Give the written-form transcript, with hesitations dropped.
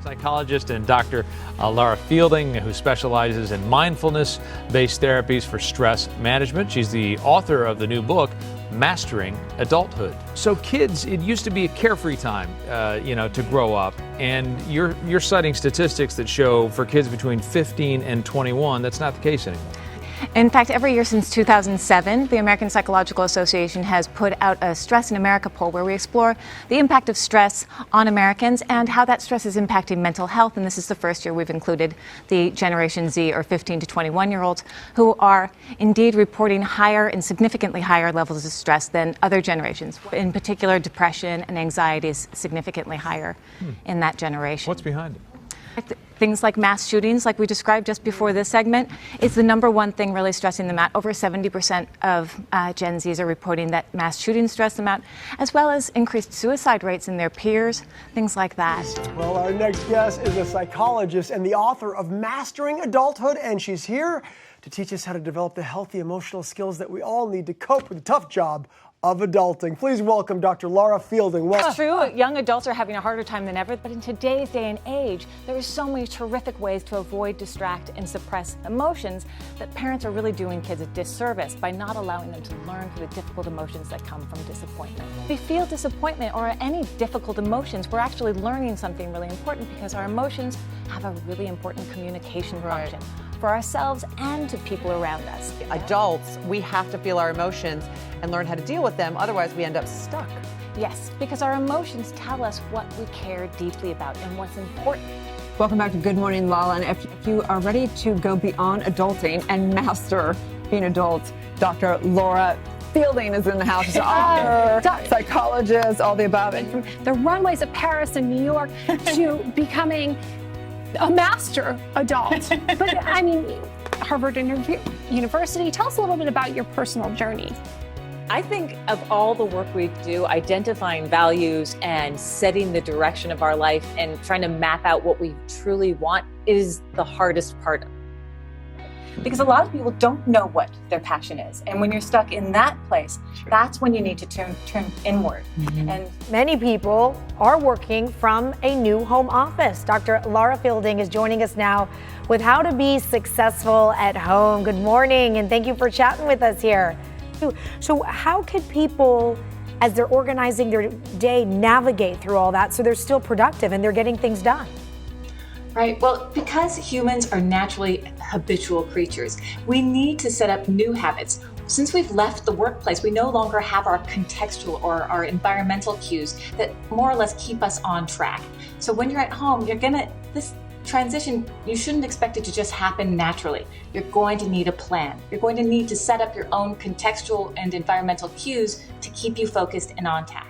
psychologist, and Dr. Laura Fielding, who specializes in mindfulness-based therapies for stress management. She's the author of the new book, Mastering Adulthood. So kids, it used to be a carefree time, to grow up, and you're citing statistics that show for kids between 15 and 21, that's not the case anymore. In fact, every year since 2007, the American Psychological Association has put out a Stress in America poll where we explore the impact of stress on Americans and how that stress is impacting mental health. And this is the first year we've included the Generation Z, or 15 to 21-year-olds, who are indeed reporting higher and significantly higher levels of stress than other generations. In particular, depression and anxiety is significantly higher in that generation. What's behind it? Things like mass shootings, like we described just before this segment, is the number one thing really stressing them out. Over 70% of Gen Zs are reporting that mass shootings stress them out, as well as increased suicide rates in their peers, things like that. Well, our next guest is a psychologist and the author of Mastering Adulthood, and she's here to teach us how to develop the healthy emotional skills that we all need to cope with the tough job of adulting. Please welcome Dr. Laura Fielding. It's true, young adults are having a harder time than ever, but in today's day and age, there are so many terrific ways to avoid, distract, and suppress emotions that parents are really doing kids a disservice by not allowing them to learn through the difficult emotions that come from disappointment. If we feel disappointment or any difficult emotions, we're actually learning something really important, because our emotions have a really important communication function for ourselves and to people around us. Adults, we have to feel our emotions and learn how to deal with them, otherwise we end up stuck. Yes, because our emotions tell us what we care deeply about and what's important. Welcome back to Good Morning Lala, and if you are ready to go beyond adulting and master being adult, Dr. Laura Fielding is in the house. She's an author, psychologist, all the above. And from the runways of Paris and New York to becoming a master adult. But I mean, Harvard University, tell us a little bit about your personal journey. I think of all the work we do, identifying values and setting the direction of our life and trying to map out what we truly want is the hardest part. Because a lot of people don't know what their passion is. And when you're stuck in that place, that's when you need to turn inward. And many people are working from a new home office. Dr. Laura Fielding is joining us now with how to be successful at home. Good morning, and thank you for chatting with us here. So how could people, as they're organizing their day, navigate through all that so they're still productive and they're getting things done? Right. Well, because humans are naturally habitual creatures, we need to set up new habits. Since we've left the workplace, we no longer have our contextual or our environmental cues that more or less keep us on track. So when you're at home, this transition, you shouldn't expect it to just happen naturally. You're going to need a plan. You're going to need to set up your own contextual and environmental cues to keep you focused and on task.